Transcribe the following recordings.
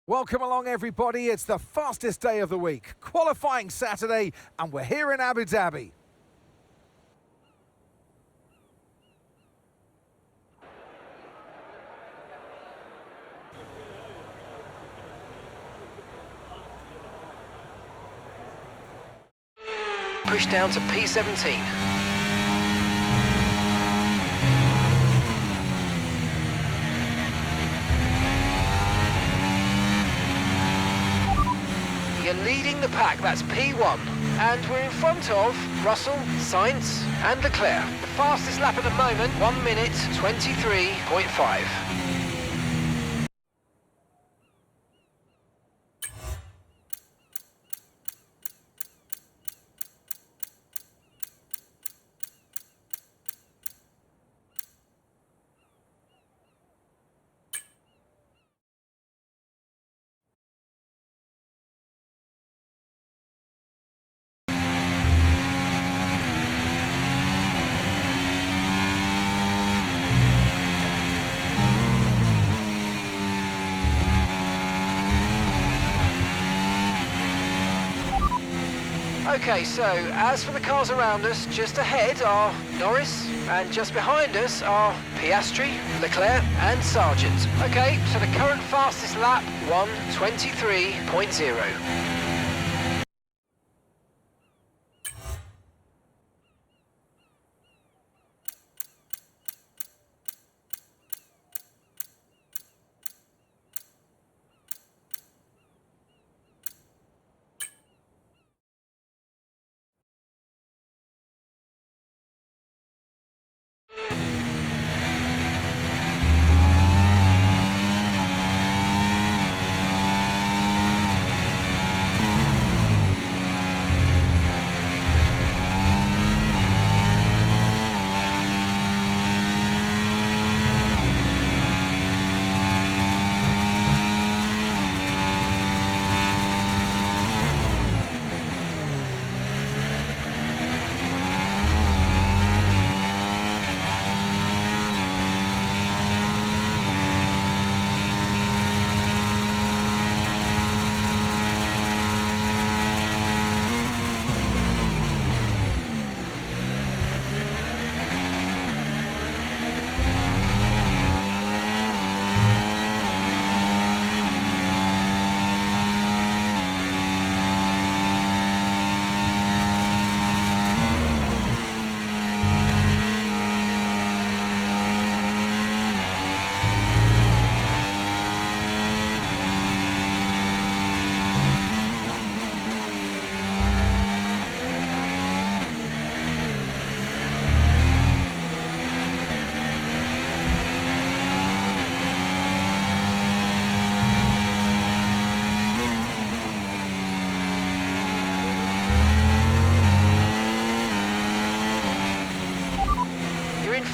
Welcome along, everybody. It's the fastest day of the week, qualifying Saturday, and we're here in Abu Dhabi. Push down to P17. You're leading the pack, that's P1. And we're in front of Russell, Sainz and Leclerc. The fastest lap at the moment, 1 minute 23.5. Okay, so as for the cars around us, just ahead are Norris, and just behind us are Piastri, Leclerc and Sargent. Okay, so the current fastest lap, 1:23.0.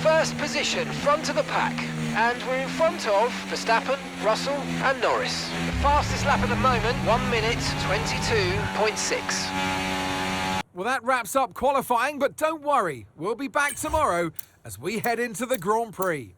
First position, front of the pack, and we're in front of Verstappen, Russell and Norris. The fastest lap at the moment, 1 minute 22.6. Well, that wraps up qualifying, but don't worry, we'll be back tomorrow as we head into the Grand Prix.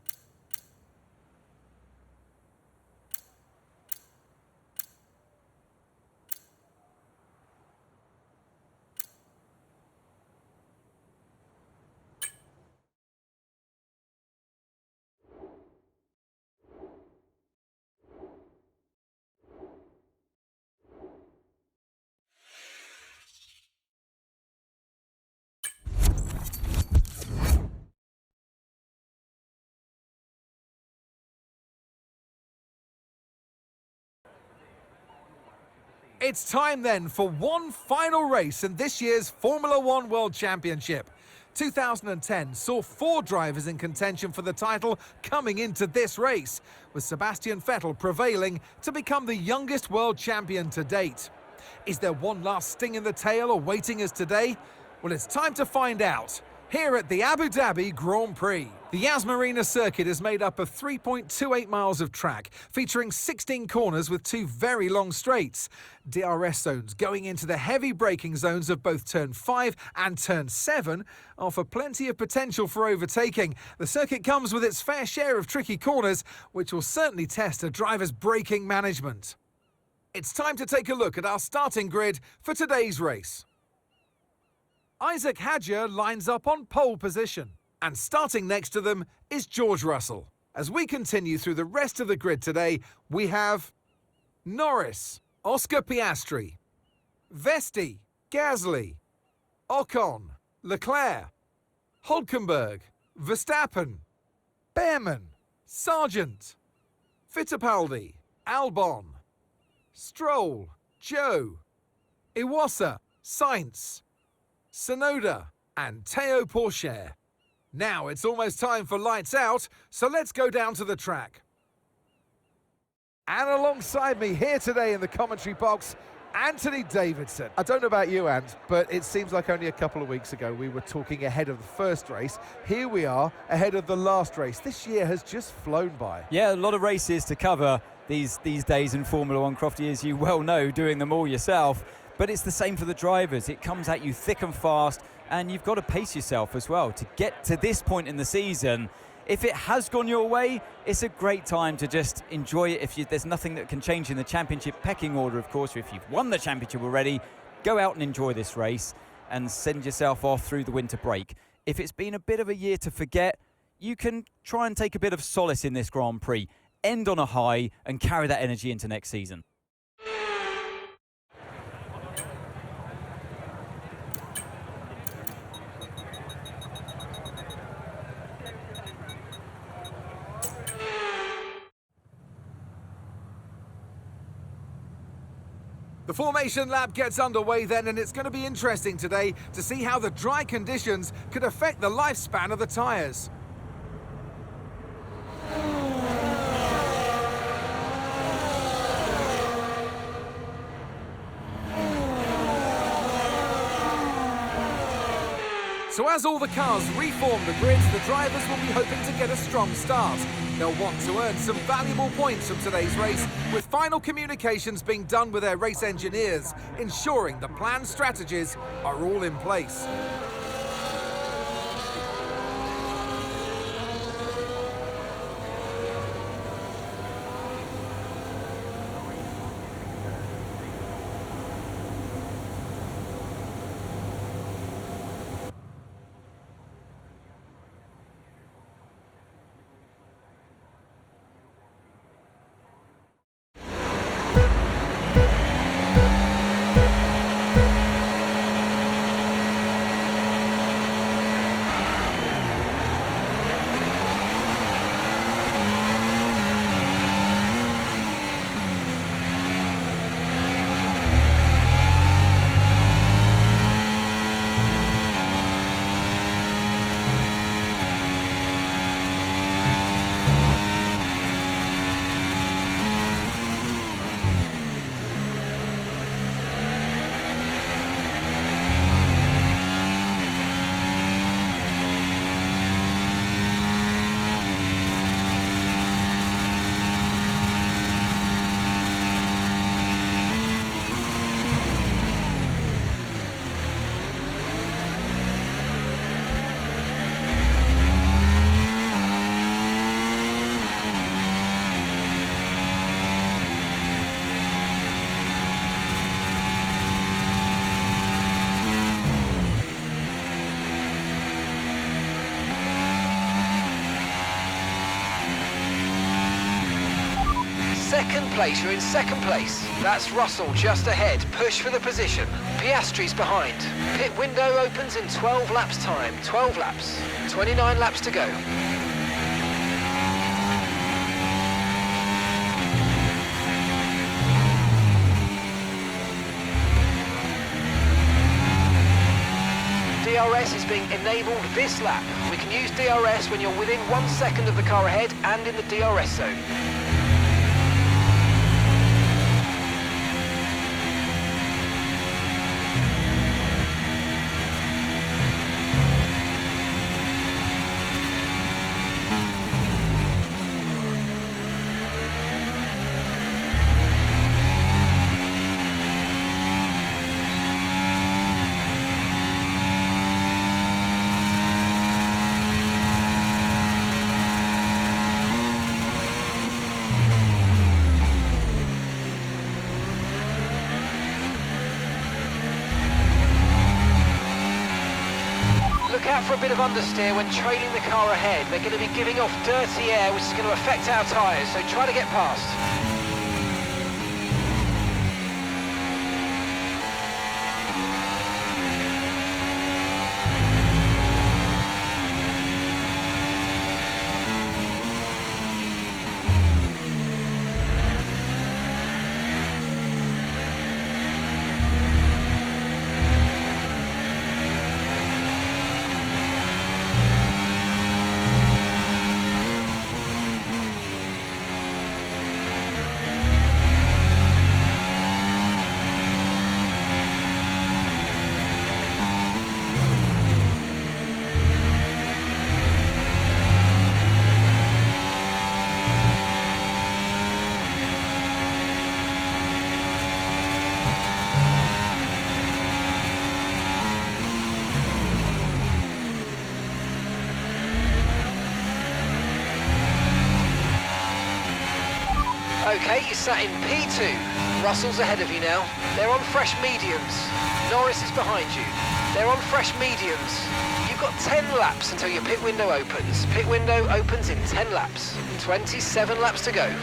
It's time then for one final race in this year's Formula One World Championship. 2010 saw 4 drivers in contention for the title coming into this race, with Sebastian Vettel prevailing to become the youngest world champion to date. Is there one last sting in the tail awaiting us today? Well, it's time to find out. Here at the Abu Dhabi Grand Prix. The Yas Marina circuit is made up of 3.28 miles of track, featuring 16 corners with 2 very long straights. DRS zones going into the heavy braking zones of both Turn 5 and Turn 7 offer plenty of potential for overtaking. The circuit comes with its fair share of tricky corners, which will certainly test a driver's braking management. It's time to take a look at our starting grid for today's race. Isack Hadjar lines up on pole position, and starting next to them is George Russell. As we continue through the rest of the grid today, we have Norris, Oscar Piastri, Vesti, Gasly, Ocon, Leclerc, Hulkenberg, Verstappen, Behrman, Sargent, Fittipaldi, Albon, Stroll, Joe, Iwasa, Sainz, Tsunoda, and Théo Pourchaire. Now it's almost time for lights out, so let's go down to the track. And alongside me here today in the commentary box, Anthony Davidson. I don't know about you, Ant, but it seems like only a couple of weeks ago we were talking ahead of the first race. Here we are ahead of the last race. This year has just flown by. Yeah, a lot of races to cover these days in Formula One, Crofty, as you well know, doing them all yourself. But it's the same for the drivers. It comes at you thick and fast, and you've got to pace yourself as well to get to this point in the season. If it has gone your way, it's a great time to just enjoy it. There's nothing that can change in the championship pecking order, of course. If you've won the championship already, go out and enjoy this race and send yourself off through the winter break. If it's been a bit of a year to forget, you can try and take a bit of solace in this Grand Prix, end on a high and carry that energy into next season. The formation lap gets underway then, and it's going to be interesting today to see how the dry conditions could affect the lifespan of the tyres. So as all the cars reform the grids, the drivers will be hoping to get a strong start. They'll want to earn some valuable points from today's race, with final communications being done with their race engineers, ensuring the planned strategies are all in place. Second place, you're in second place. That's Russell just ahead, push for the position. Piastri's behind. Pit window opens in 12 laps time, 12 laps. 29 laps to go. DRS is being enabled this lap. We can use DRS when you're within 1 second of the car ahead and in the DRS zone. look out for a bit of understeer when trailing the car ahead. They're going to be giving off dirty air, which is going to affect our tyres, so try to get past. Okay, you're sat in P2. Russell's ahead of you now. They're on fresh mediums. Norris is behind you. They're on fresh mediums. You've got 10 laps until your pit window opens. Pit window opens in 10 laps. 27 laps to go.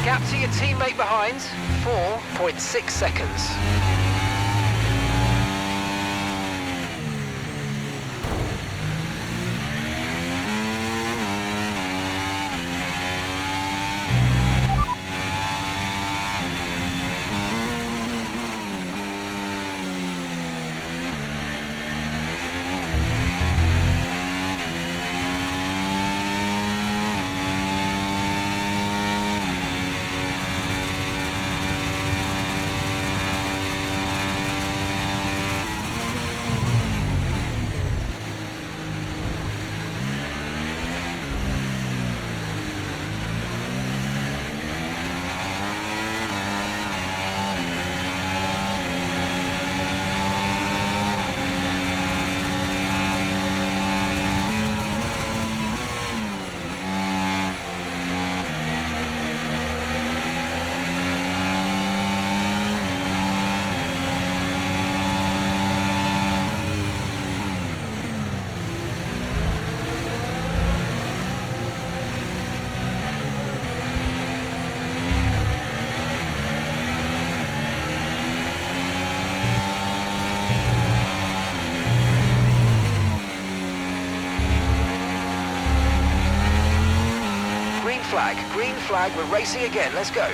Gap to your teammate behind, 4.6 seconds. Green flag, we're racing again, let's go.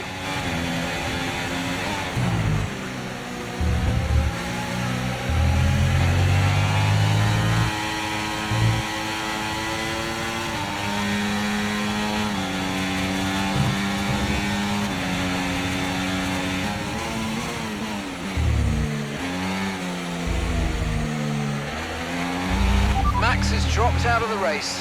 Max has dropped out of the race.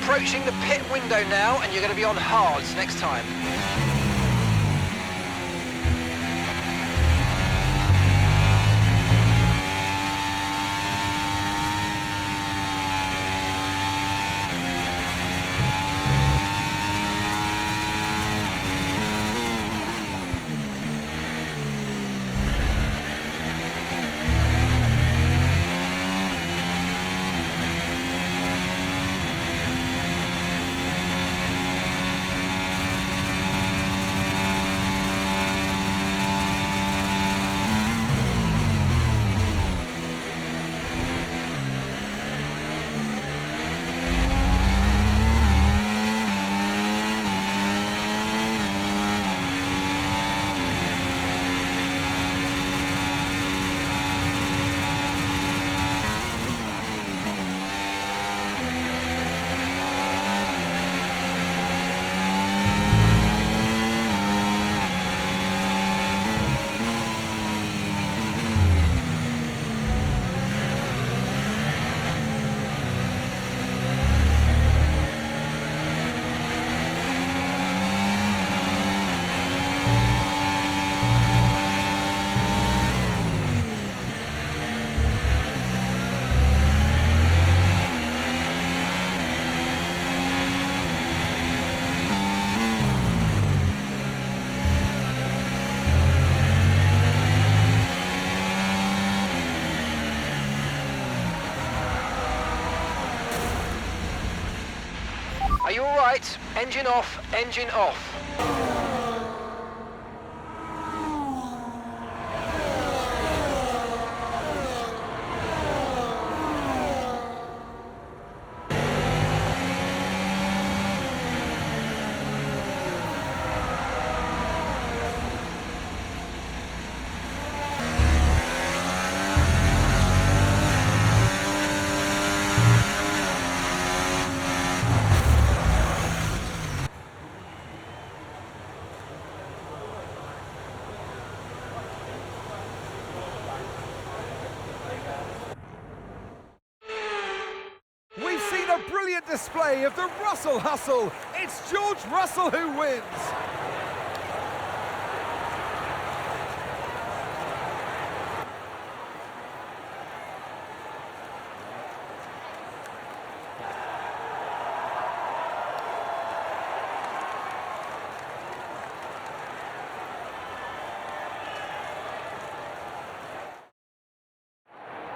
approaching the pit window now, and you're going to be on hards next time. Are you all right? Engine off, engine off. Brilliant display of the Russell hustle. It's George Russell who wins.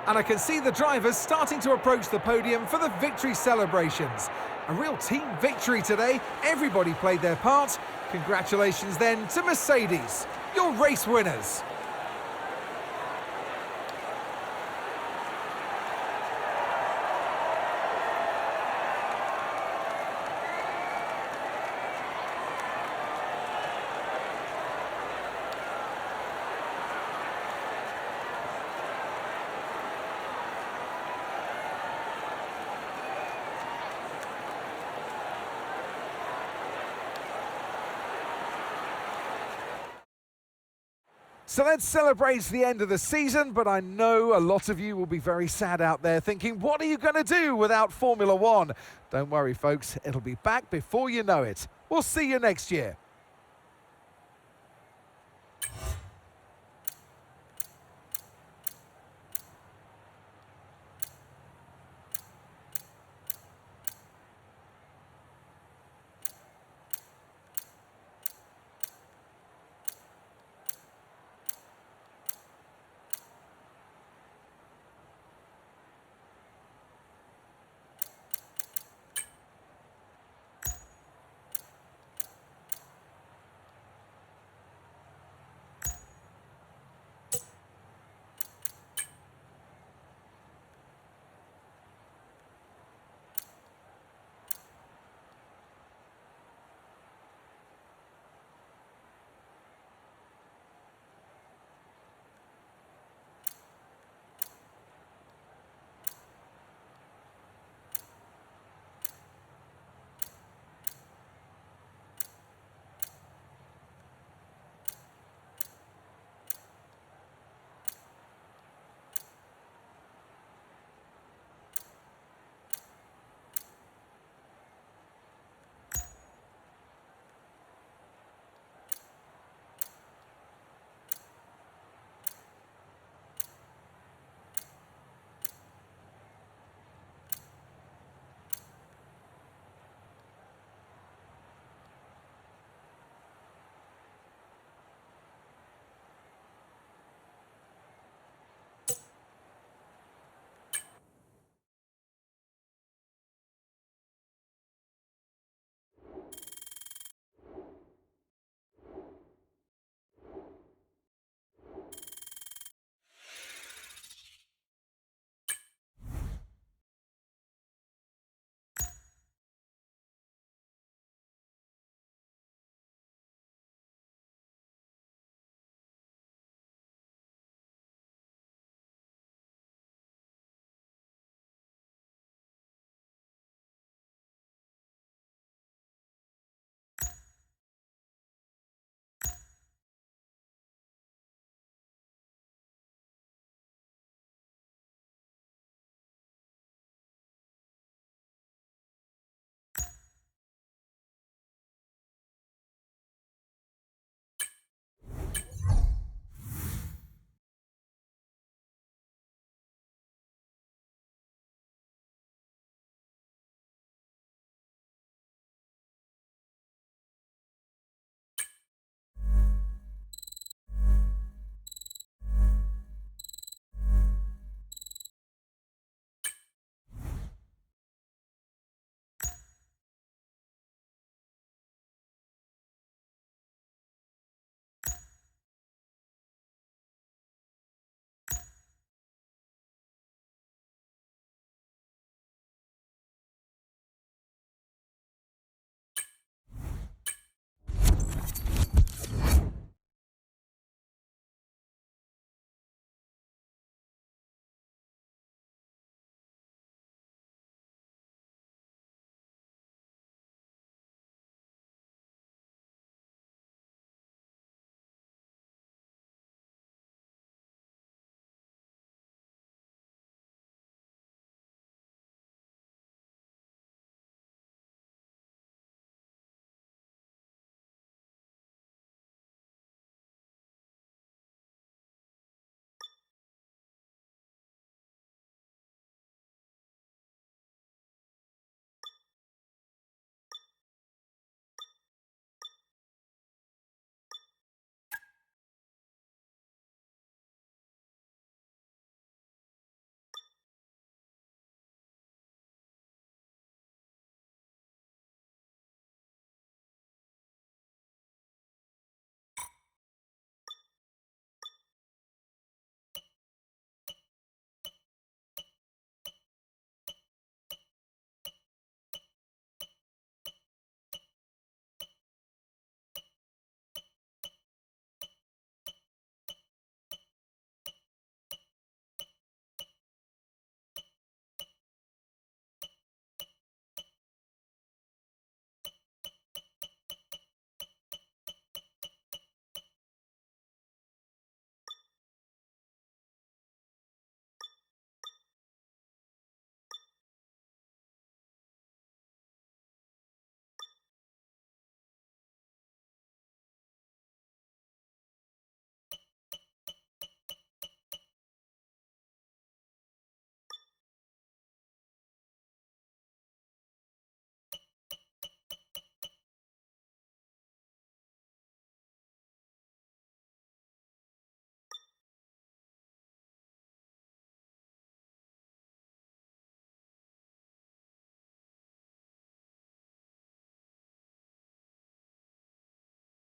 And I can see the drivers starting to approach the podium for the victory celebrations. A real team victory today. Everybody played their part. Congratulations then to Mercedes, your race winners. So let's celebrate the end of the season, but I know a lot of you will be very sad out there thinking, what are you going to do without Formula One? Don't worry, folks, it'll be back before you know it. We'll see you next year.